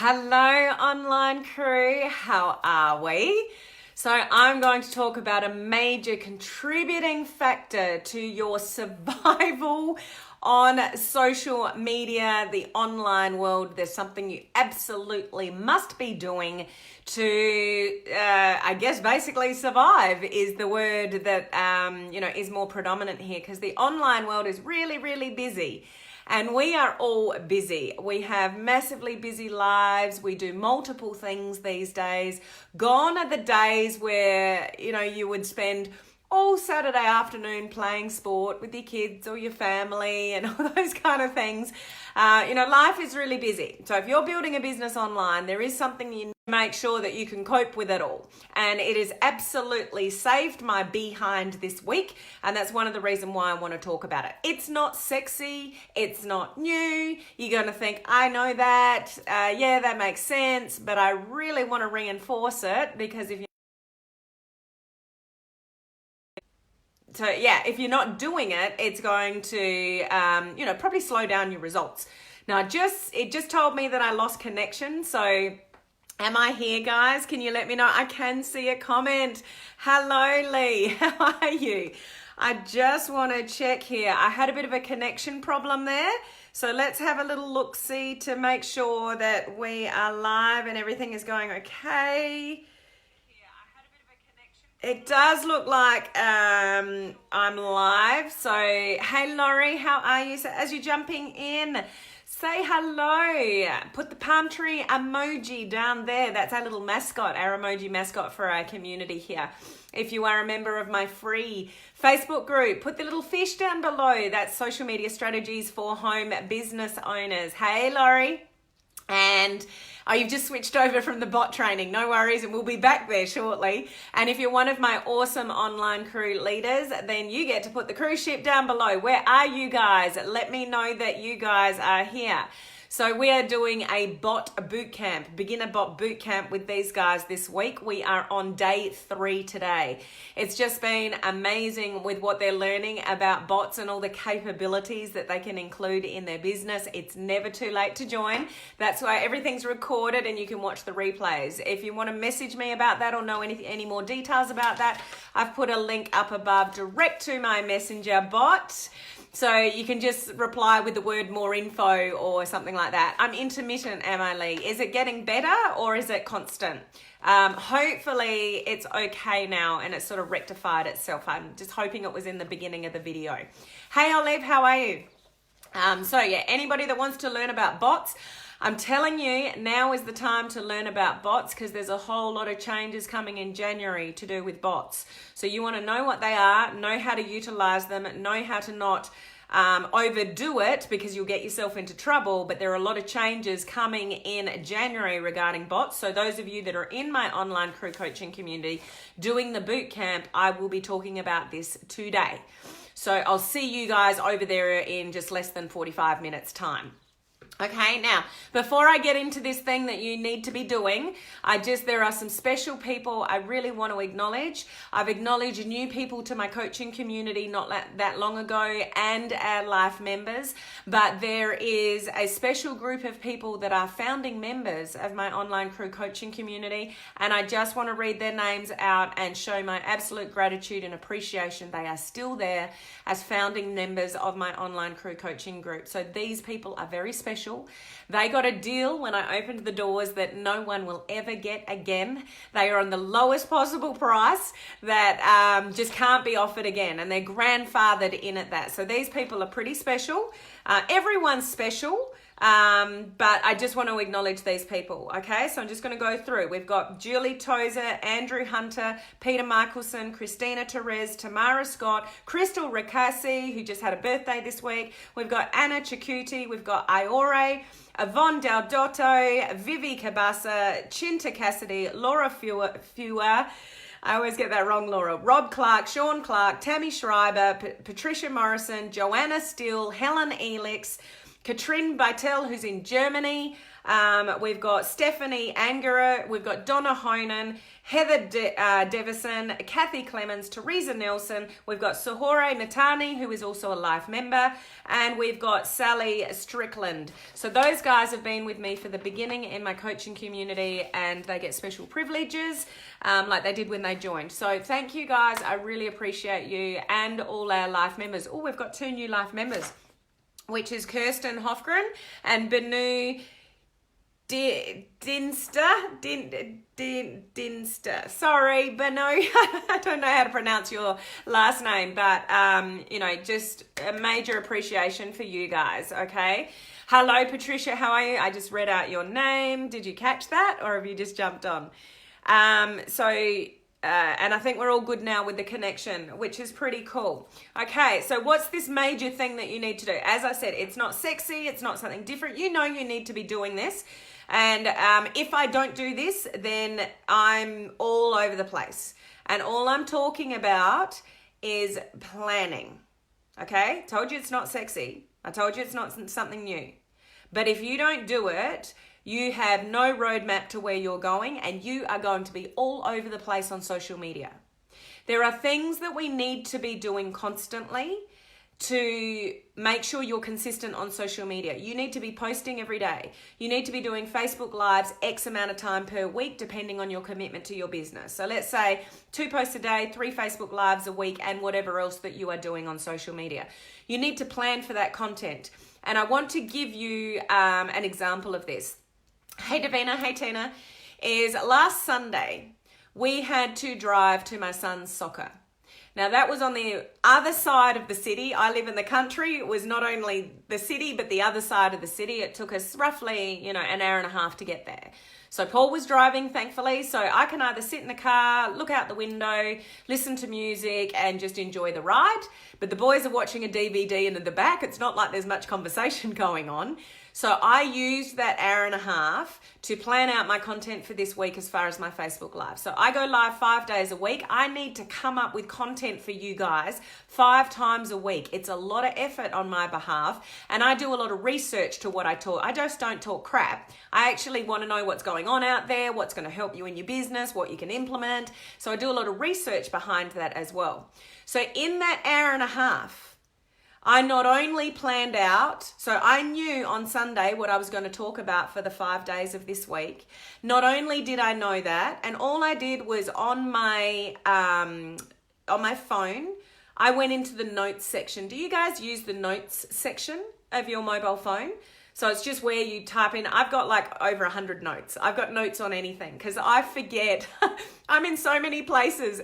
Hello, online crew. How are we? So I'm going to talk about a major contributing factor to your survival on social media, the online world. There's something you absolutely must be doing to, basically survive is the word that, is more predominant here, because the online world is really, really busy. And we are all busy. We have massively busy lives. We do multiple things these days. Gone are the days where, you would spend all Saturday afternoon playing sport with your kids or your family and all those kind of things. Life is really busy. So if you're building a business online, there is something you need to make sure that you can cope with it all. And it has absolutely saved my behind this week. And that's one of the reasons why I want to talk about it. It's not sexy. It's not new. You're going to think, I know that. That makes sense. But I really want to reinforce it, because if you're not doing it, it's going to, probably slow down your results. Now, it just told me that I lost connection. So am I here, guys? Can you let me know? I can see a comment. Hello, Lee. How are you? I just want to check here. I had a bit of a connection problem there. So let's have a little look-see to make sure that we are live and everything is going okay. It does look like I'm live. So, hey Laurie, how are you? So as you're jumping in, say hello. Put the palm tree emoji down there. That's our little mascot, our emoji mascot for our community here. If you are a member of my free Facebook group, put the little fish down below. That's social media strategies for home business owners. Hey Laurie. And you've just switched over from the bot training. No worries, and we'll be back there shortly. And if you're one of my awesome online crew leaders, then you get to put the cruise ship down below. Where are you guys? Let me know that you guys are here. So we are doing a bot bootcamp, beginner bot bootcamp with these guys this week. We are on day 3 today. It's just been amazing with what they're learning about bots and all the capabilities that they can include in their business. It's never too late to join. That's why everything's recorded and you can watch the replays. If you want to message me about that or know any more details about that, I've put a link up above direct to my messenger bot. So you can just reply with the word more info or something like that. I'm intermittent, am I, Lee? Is it getting better or is it constant? Hopefully it's okay now and it's sort of rectified itself. I'm just hoping it was in the beginning of the video. Hey Olive, how are you? Anybody that wants to learn about bots, I'm telling you, now is the time to learn about bots, because there's a whole lot of changes coming in January to do with bots. So you want to know what they are, know how to utilize them, know how to not overdo it, because you'll get yourself into trouble. But there are a lot of changes coming in January regarding bots. So those of you that are in my online crew coaching community doing the boot camp, I will be talking about this today. So I'll see you guys over there in just less than 45 minutes time. Okay, now, before I get into this thing that you need to be doing, there are some special people I really want to acknowledge. I've acknowledged new people to my coaching community not that long ago, and our life members, but there is a special group of people that are founding members of my online crew coaching community, and I just want to read their names out and show my absolute gratitude and appreciation. They are still there as founding members of my online crew coaching group. So these people are very special. They got a deal when I opened the doors that no one will ever get again. They are on the lowest possible price that just can't be offered again, and they're grandfathered in at that. So these people are pretty special. Everyone's special. But I just want to acknowledge these people, okay? So I'm just going to go through. We've got Julie Tozer, Andrew Hunter, Peter Michelson, Christina Therese, Tamara Scott, Crystal Ricassi, who just had a birthday this week. We've got Anna Chakuti, we've got Iore, Yvonne Daldotto, Vivi Cabasa, Chinta Cassidy, Laura Fewer, I always get that wrong, Laura. Rob Clark, Sean Clark, Tammy Schreiber, Patricia Morrison, Joanna Steele, Helen Elix, Katrin Beitel, who's in Germany. We've got Stephanie Angera. We've got Donna Honan, Heather Devison, Kathy Clemens, Teresa Nelson. We've got Sahore Natani, who is also a life member. And we've got Sally Strickland. So those guys have been with me for the beginning in my coaching community, and they get special privileges like they did when they joined. So thank you guys. I really appreciate you and all our life members. Oh, we've got 2 new life members, which is Kirsten Hofgren and Benu Dinster. Sorry, Benu. I don't know how to pronounce your last name, but just a major appreciation for you guys. Okay. Hello, Patricia. How are you? I just read out your name. Did you catch that, or have you just jumped on? And I think we're all good now with the connection, which is pretty cool. Okay, so what's this major thing that you need to do? As I said, it's not sexy. It's not something different. You know you need to be doing this. And if I don't do this, then I'm all over the place. And all I'm talking about is planning. Okay? Told you it's not sexy. I told you it's not something new. But if you don't do it, you have no roadmap to where you're going, and you are going to be all over the place on social media. There are things that we need to be doing constantly to make sure you're consistent on social media. You need to be posting every day. You need to be doing Facebook Lives X amount of time per week, depending on your commitment to your business. So let's say 2 posts a day, 3 Facebook Lives a week, and whatever else that you are doing on social media. You need to plan for that content. And I want to give you an example of this. Hey Davina, hey Tina, is last Sunday we had to drive to my son's soccer. Now that was on the other side of the city. I live in the country. It was not only the city, but the other side of the city. It took us roughly, an hour and a half to get there. So Paul was driving, thankfully, so I can either sit in the car, look out the window, listen to music, and just enjoy the ride. But the boys are watching a DVD in the back. It's not like there's much conversation going on. So I used that hour and a half to plan out my content for this week as far as my Facebook Live. So I go live 5 days a week. I need to come up with content for you guys 5 times a week. It's a lot of effort on my behalf, and I do a lot of research to what I talk. I just don't talk crap. I actually want to know what's going on out there, what's going to help you in your business, what you can implement. So I do a lot of research behind that as well. So in that hour and a half, I not only planned out, so I knew on Sunday what I was going to talk about for the 5 days of this week. Not only did I know that, and all I did was on my phone, I went into the notes section. Do you guys use the notes section of your mobile phone? So it's just where you type in, I've got like over 100 notes. I've got notes on anything because I forget. I'm in so many places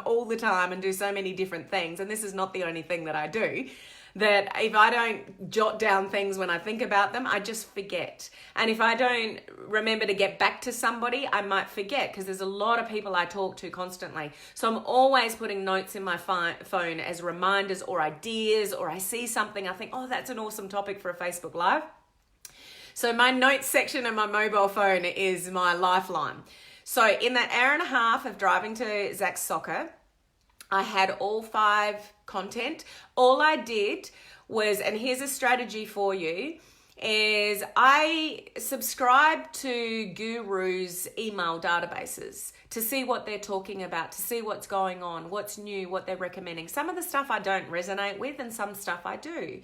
all the time and do so many different things. And this is not the only thing that I do, that if I don't jot down things when I think about them, I just forget. And if I don't remember to get back to somebody, I might forget because there's a lot of people I talk to constantly. So I'm always putting notes in my phone as reminders or ideas, or I see something, I think, oh, that's an awesome topic for a Facebook Live. So my notes section of my mobile phone is my lifeline. So in that hour and a half of driving to Zach's soccer, I had all 5 content. All I did was, and here's a strategy for you, is I subscribe to gurus' email databases to see what they're talking about, to see what's going on, what's new, what they're recommending. Some of the stuff I don't resonate with and some stuff I do.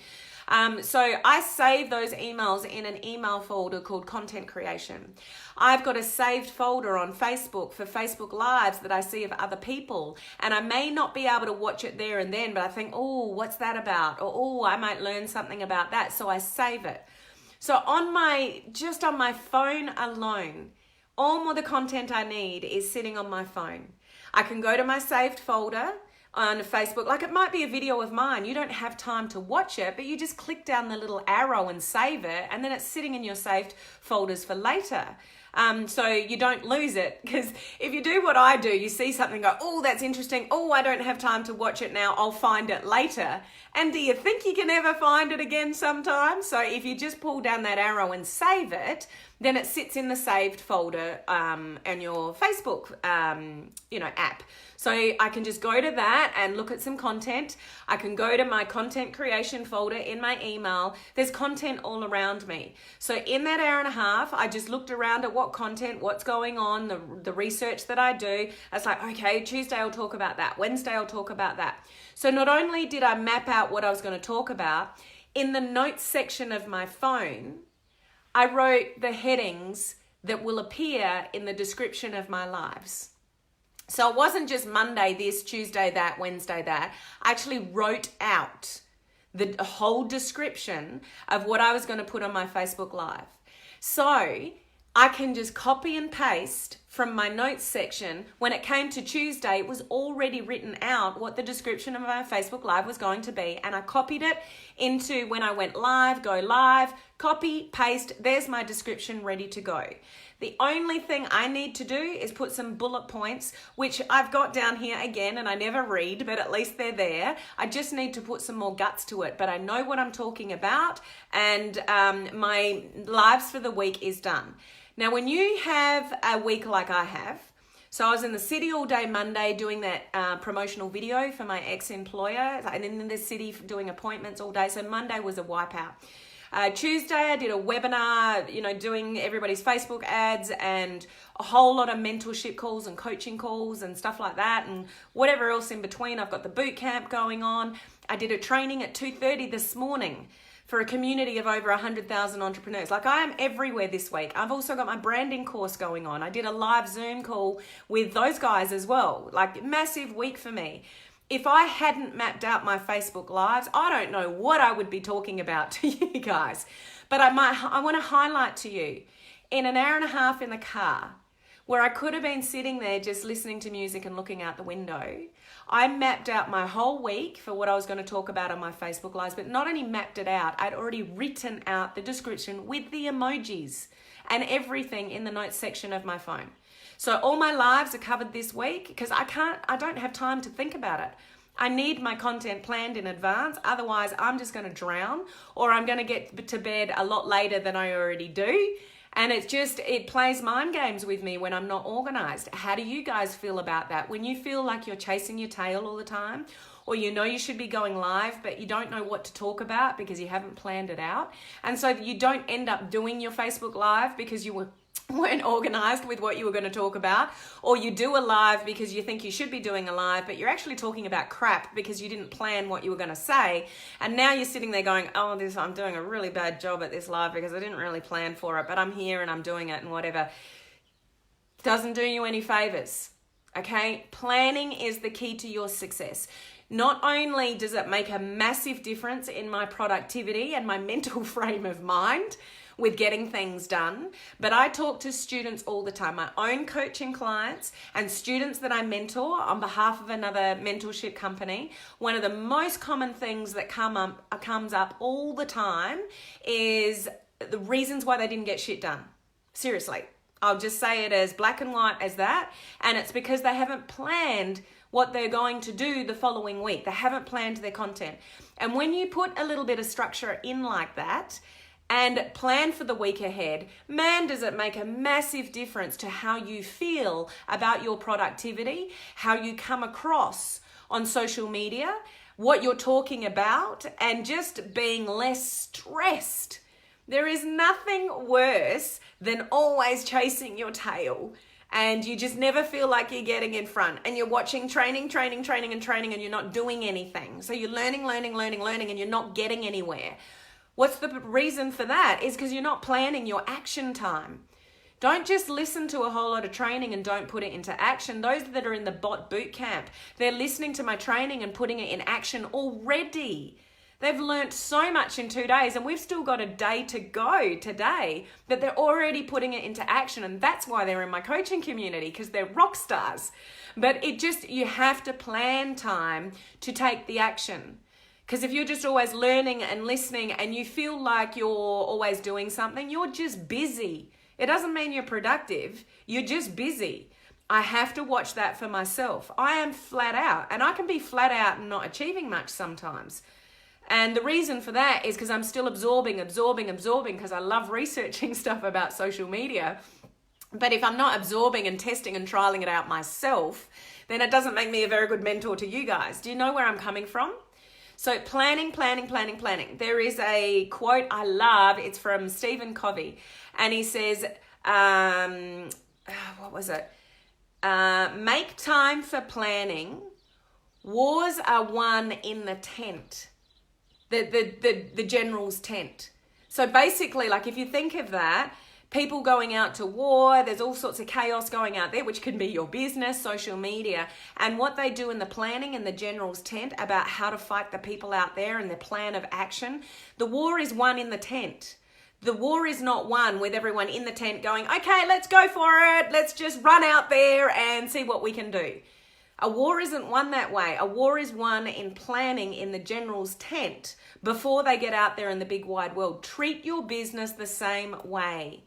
So I save those emails in an email folder called content creation. I've got a saved folder on Facebook for Facebook Lives that I see of other people, and I may not be able to watch it there and then, but I think, oh, what's that about? Or, oh, I might learn something about that. So I save it. So just on my phone alone, all of the content I need is sitting on my phone. I can go to my saved folder on Facebook, like it might be a video of mine. You don't have time to watch it, but you just click down the little arrow and save it, and then it's sitting in your saved folders for later. So you don't lose it, because if you do what I do, you see something, go, oh, that's interesting. Oh, I don't have time to watch it now. I'll find it later. And do you think you can ever find it again sometime? So if you just pull down that arrow and save it, then it sits in the saved folder and your Facebook, app. So I can just go to that that and look at some content. I can go to my content creation folder in my email. There's content all around me. So in that hour and a half, I just looked around at what content, what's going on, the research that I do. I was like, okay, Tuesday I'll talk about that. Wednesday I'll talk about that. So not only did I map out what I was going to talk about, in the notes section of my phone, I wrote the headings that will appear in the description of my lives. So it wasn't just Monday this, Tuesday that, Wednesday that. I actually wrote out the whole description of what I was going to put on my Facebook Live. So I can just copy and paste from my notes section. When it came to Tuesday, it was already written out what the description of my Facebook Live was going to be. And I copied it into when I went live, go live, copy, paste, there's my description ready to go. The only thing I need to do is put some bullet points, which I've got down here again, and I never read, but at least they're there. I just need to put some more guts to it, but I know what I'm talking about, and my lives for the week is done. Now, when you have a week like I have, so I was in the city all day Monday doing that promotional video for my ex-employer, and in the city doing appointments all day, so Monday was a wipeout. Tuesday, I did a webinar, doing everybody's Facebook ads and a whole lot of mentorship calls and coaching calls and stuff like that and whatever else in between. I've got the boot camp going on. I did a training at 2:30 this morning for a community of over 100,000 entrepreneurs. Like, I am everywhere this week. I've also got my branding course going on. I did a live Zoom call with those guys as well. Like, massive week for me. If I hadn't mapped out my Facebook Lives, I don't know what I would be talking about to you guys. But I want to highlight to you, in an hour and a half in the car, where I could have been sitting there just listening to music and looking out the window, I mapped out my whole week for what I was going to talk about on my Facebook Lives, but not only mapped it out, I'd already written out the description with the emojis and everything in the notes section of my phone. So all my lives are covered this week because I don't have time to think about it. I need my content planned in advance. Otherwise, I'm just going to drown, or I'm going to get to bed a lot later than I already do. And it plays mind games with me when I'm not organized. How do you guys feel about that? When you feel like you're chasing your tail all the time, or you know you should be going live, but you don't know what to talk about because you haven't planned it out. And so you don't end up doing your Facebook Live because you weren't organized with what you were going to talk about, or you do a live because you think you should be doing a live, but you're actually talking about crap because you didn't plan what you were going to say. And now you're sitting there going, oh, I'm doing a really bad job at this live because I didn't really plan for it, but I'm here and I'm doing it and whatever. Doesn't do you any favors. Okay? Planning is the key to your success. Not only does it make a massive difference in my productivity and my mental frame of mind with getting things done, but I talk to students all the time, my own coaching clients and students that I mentor on behalf of another mentorship company. One of the most common things that comes up all the time is the reasons why they didn't get shit done. Seriously, I'll just say it as black and white as that, and it's because they haven't planned what they're going to do the following week. They haven't planned their content. And when you put a little bit of structure in like that and plan for the week ahead, man, does it make a massive difference to how you feel about your productivity, how you come across on social media, what you're talking about, and just being less stressed. There is nothing worse than always chasing your tail and you just never feel like you're getting in front, and you're watching training, and you're not doing anything. So you're learning, and you're not getting anywhere. What's the reason for that? Is because you're not planning your action time. Don't just listen to a whole lot of training and don't put it into action. Those that are in the Bot Bootcamp, they're listening to my training and putting it in action already. They've learnt so much in 2 days, and we've still got a day to go today, but they're already putting it into action, and that's why they're in my coaching community, because they're rock stars. But you have to plan time to take the action. Because if you're just always learning and listening and you feel like you're always doing something, you're just busy. It doesn't mean you're productive. You're just busy. I have to watch that for myself. I am flat out, and I can be flat out and not achieving much sometimes. And the reason for that is because I'm still absorbing because I love researching stuff about social media. But if I'm not absorbing and testing and trialing it out myself, then it doesn't make me a very good mentor to you guys. Do you know where I'm coming from? So planning. There is a quote I love. It's from Stephen Covey. And he says, what was it? Make time for planning. Wars are won in the tent. The general's tent. So basically, like if you think of that, people going out to war, there's all sorts of chaos going out there, which can be your business, social media, and what they do in the planning in the general's tent about how to fight the people out there and the plan of action. The war is won in the tent. The war is not won with everyone in the tent going, okay, let's go for it. Let's just run out there and see what we can do. A war isn't won that way. A war is won in planning in the general's tent before they get out there in the big wide world. Treat your business the same way.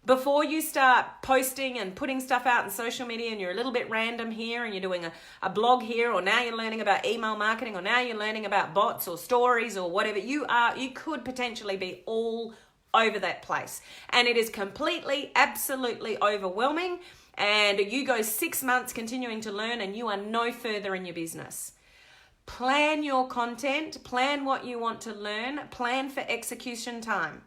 Before you start posting and putting stuff out in social media and you're a little bit random here and you're doing a blog here, or now you're learning about email marketing, or now you're learning about bots or stories or whatever you could potentially be all over that place. And it is completely, absolutely overwhelming. And you go 6 months continuing to learn and you are no further in your business. Plan your content, plan what you want to learn, plan for execution time.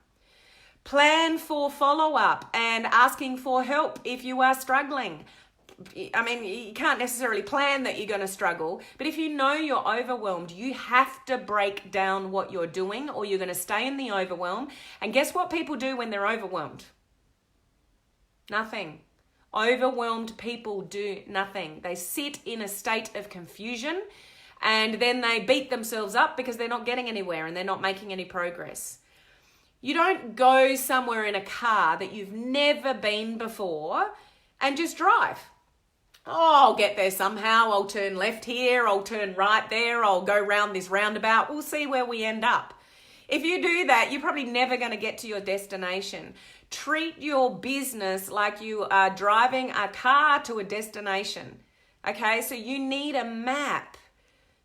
Plan for follow-up and asking for help if you are struggling. I mean, you can't necessarily plan that you're going to struggle, but if you know you're overwhelmed, you have to break down what you're doing or you're going to stay in the overwhelm. And guess what people do when they're overwhelmed? Nothing. Overwhelmed people do nothing. They sit in a state of confusion and then they beat themselves up because they're not getting anywhere and they're not making any progress. You don't go somewhere in a car that you've never been before and just drive. Oh, I'll get there somehow. I'll turn left here. I'll turn right there. I'll go round this roundabout. We'll see where we end up. If you do that, you're probably never going to get to your destination. Treat your business like you are driving a car to a destination. Okay, so you need a map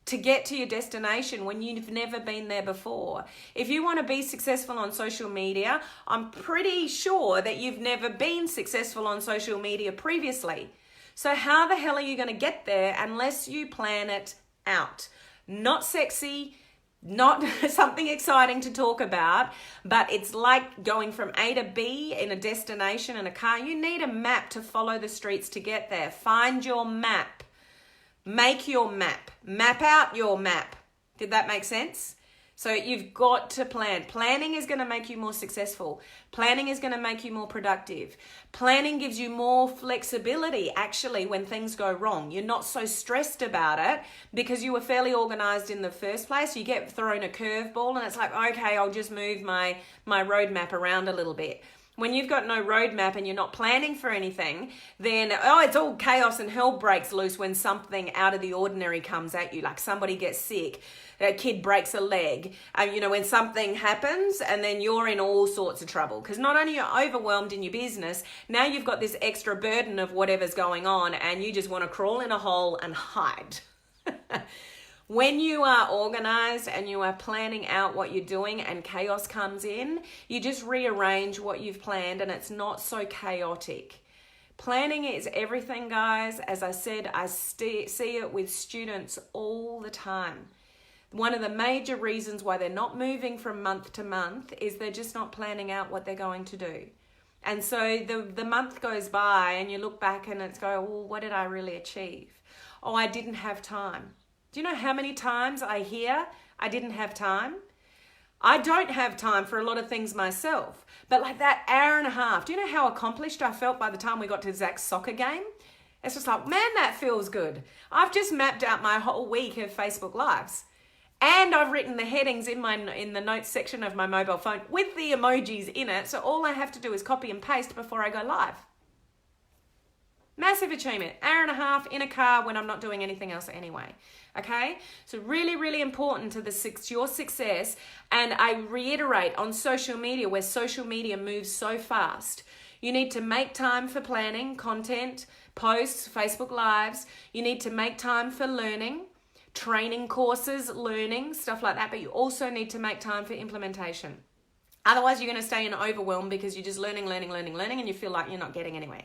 to get to your destination when you've never been there before. If you want to be successful on social media, I'm pretty sure that you've never been successful on social media previously. So how the hell are you going to get there unless you plan it out? Not sexy, not something exciting to talk about, but it's like going from A to B in a destination in a car. You need a map to follow the streets to get there. Find your map. Make your map. Map out your map. Did that make sense? So you've got to plan. Planning is going to make you more successful. Planning is going to make you more productive. Planning gives you more flexibility, actually, when things go wrong. You're not so stressed about it because you were fairly organized in the first place. You get thrown a curveball and it's like, okay, I'll just move my roadmap around a little bit. When you've got no roadmap and you're not planning for anything, then, it's all chaos and hell breaks loose when something out of the ordinary comes at you, like somebody gets sick, a kid breaks a leg, when something happens and then you're in all sorts of trouble. Because not only are you overwhelmed in your business, now you've got this extra burden of whatever's going on and you just want to crawl in a hole and hide. When you are organized and you are planning out what you're doing and chaos comes in, you just rearrange what you've planned and it's not so chaotic. Planning is everything, guys. As I said, I see it with students all the time. One of the major reasons why they're not moving from month to month is they're just not planning out what they're going to do. And so the month goes by and you look back and it's well, what did I really achieve? Oh, I didn't have time. Do you know how many times I hear I didn't have time? I don't have time for a lot of things myself, but like that hour and a half, do you know how accomplished I felt by the time we got to Zach's soccer game? It's just like, man, that feels good. I've just mapped out my whole week of Facebook Lives. And I've written the headings in the notes section of my mobile phone with the emojis in it, so all I have to do is copy and paste before I go live. Massive achievement. Hour and a half in a car when I'm not doing anything else anyway. Okay? So really, really important to your success. And I reiterate on social media, where social media moves so fast, you need to make time for planning, content, posts, Facebook Lives. You need to make time for learning, training courses, learning, stuff like that. But you also need to make time for implementation. Otherwise, you're going to stay in overwhelm because you're just learning, and you feel like you're not getting anywhere.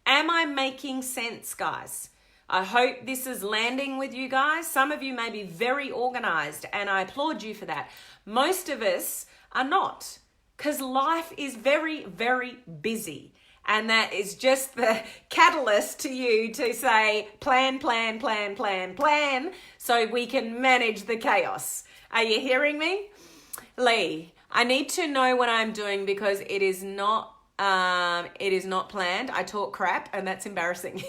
Am I making sense, guys? I hope this is landing with you guys. Some of you may be very organized, and I applaud you for that. Most of us are not, because life is very, very busy. And that is just the catalyst to you to say, plan, plan, plan, plan, plan, so we can manage the chaos. Are you hearing me? Lee, I need to know what I'm doing because it is not planned. I talk crap, and that's embarrassing.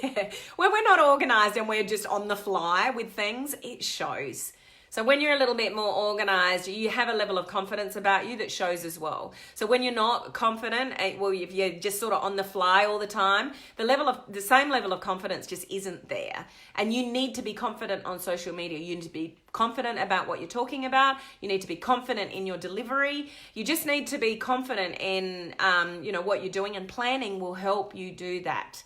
When we're not organized and we're just on the fly with things, it shows. So when you're a little bit more organized, you have a level of confidence about you that shows as well. So when you're not confident, well, if you're just sort of on the fly all the time, the same level of confidence just isn't there. And you need to be confident on social media. You need to be confident about what you're talking about. You need to be confident in your delivery. You just need to be confident in, what you're doing, and planning will help you do that.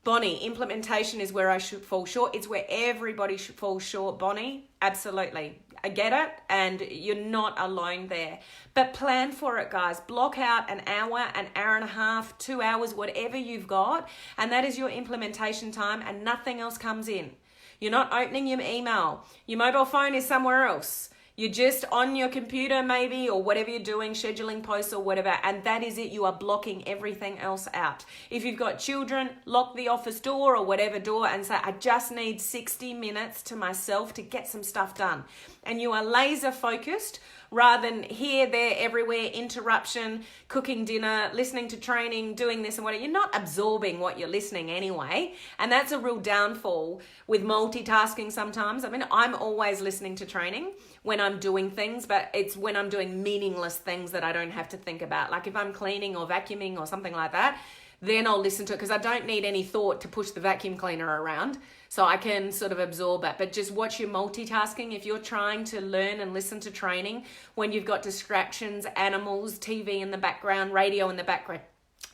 Bonnie, implementation is where I should fall short. It's where everybody should fall short, Bonnie. Absolutely. I get it, and you're not alone there. But plan for it, guys. Block out an hour and a half, 2 hours, whatever you've got, and that is your implementation time, and nothing else comes in. You're not opening your email. Your mobile phone is somewhere else. You're just on your computer maybe, or whatever you're doing, scheduling posts or whatever, and that is it. You are blocking everything else out. If you've got children, lock the office door or whatever door and say, I just need 60 minutes to myself to get some stuff done. And you are laser focused rather than here, there, everywhere, interruption, cooking dinner, listening to training, doing this and whatever. You're not absorbing what you're listening anyway. And that's a real downfall with multitasking sometimes. I mean, I'm always listening to training when I'm doing things, but it's when I'm doing meaningless things that I don't have to think about. Like if I'm cleaning or vacuuming or something like that, then I'll listen to it because I don't need any thought to push the vacuum cleaner around. So I can sort of absorb that. But just watch your multitasking. If you're trying to learn and listen to training, when you've got distractions, animals, TV in the background, radio in the background,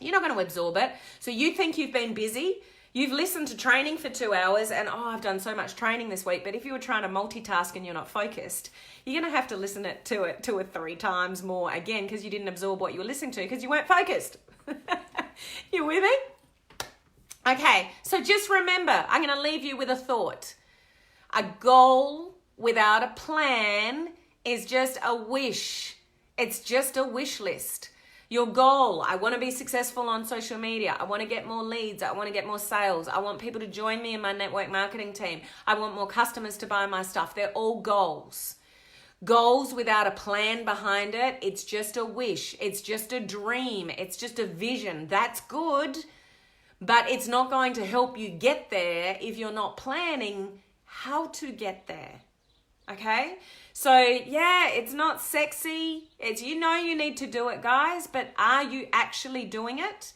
you're not going to absorb it. So you think you've been busy. You've listened to training for 2 hours and, I've done so much training this week. But if you were trying to multitask and you're not focused, you're going to have to listen to it 2 or 3 times more again because you didn't absorb what you were listening to because you weren't focused. You with me? Okay, so just remember, I'm going to leave you with a thought. A goal without a plan is just a wish. It's just a wish list. Your goal, I want to be successful on social media. I want to get more leads. I want to get more sales. I want people to join me in my network marketing team. I want more customers to buy my stuff. They're all goals. Goals without a plan behind it, it's just a wish. It's just a dream. It's just a vision. That's good. But it's not going to help you get there if you're not planning how to get there. Okay? So yeah, it's not sexy. It's, you need to do it, guys, but are you actually doing it?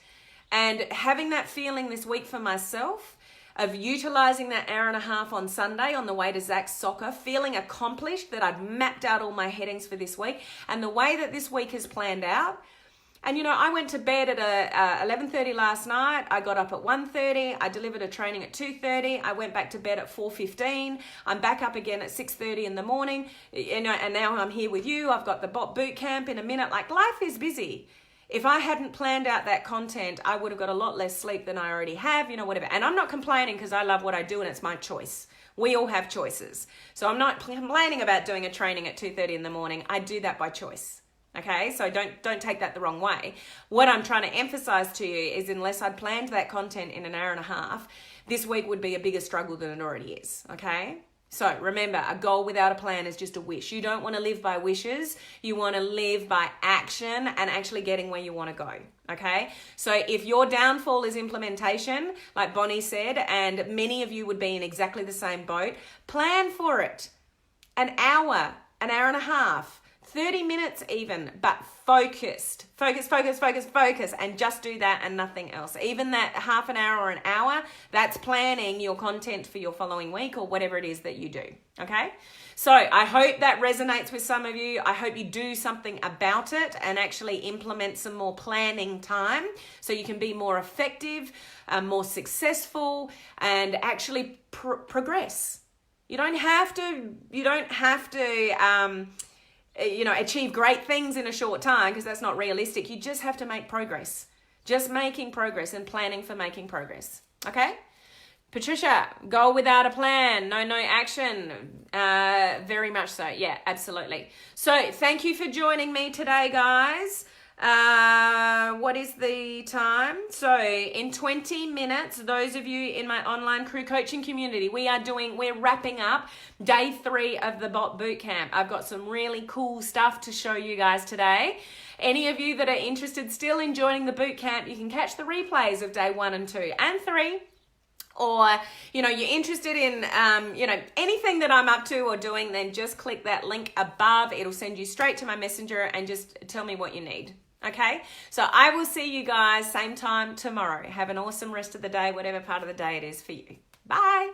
And having that feeling this week for myself of utilizing that hour and a half on Sunday on the way to Zach's soccer, feeling accomplished that I've mapped out all my headings for this week, and the way that this week is planned out. And I went to bed at 11:30 last night. I got up at 1:30. I delivered a training at 2:30. I went back to bed at 4:15. I'm back up again at 6:30 in the morning. And now I'm here with you. I've got the Bot Bootcamp in a minute. Like, life is busy. If I hadn't planned out that content, I would have got a lot less sleep than I already have, whatever. And I'm not complaining because I love what I do and it's my choice. We all have choices. So I'm not complaining about doing a training at 2:30 in the morning. I do that by choice. Okay, so don't take that the wrong way. What I'm trying to emphasize to you is unless I'd planned that content in an hour and a half, this week would be a bigger struggle than it already is, okay? So remember, a goal without a plan is just a wish. You don't want to live by wishes. You want to live by action and actually getting where you want to go, okay? So if your downfall is implementation, like Bonnie said, and many of you would be in exactly the same boat, plan for it. An hour and a half, 30 minutes even, but focused. Focus, and just do that and nothing else. Even that half an hour or an hour, that's planning your content for your following week or whatever it is that you do, okay? So I hope that resonates with some of you. I hope you do something about it and actually implement some more planning time so you can be more effective, more successful, and actually progress. You don't have to achieve great things in a short time because that's not realistic. You just have to make progress. Just making progress and planning for making progress. Okay? Patricia, goal without a plan, no action. Very much so. Yeah, absolutely. So thank you for joining me today, guys. What is the time? So in 20 minutes, those of you in my online crew coaching community, we're wrapping up day 3 of the Bot Bootcamp. I've got some really cool stuff to show you guys today. Any of you that are interested still in joining the bootcamp, you can catch the replays of day 1 and 2 and 3. Or, you're interested in, anything that I'm up to or doing, then just click that link above. It'll send you straight to my messenger and just tell me what you need. Okay, so I will see you guys same time tomorrow. Have an awesome rest of the day, whatever part of the day it is for you. Bye.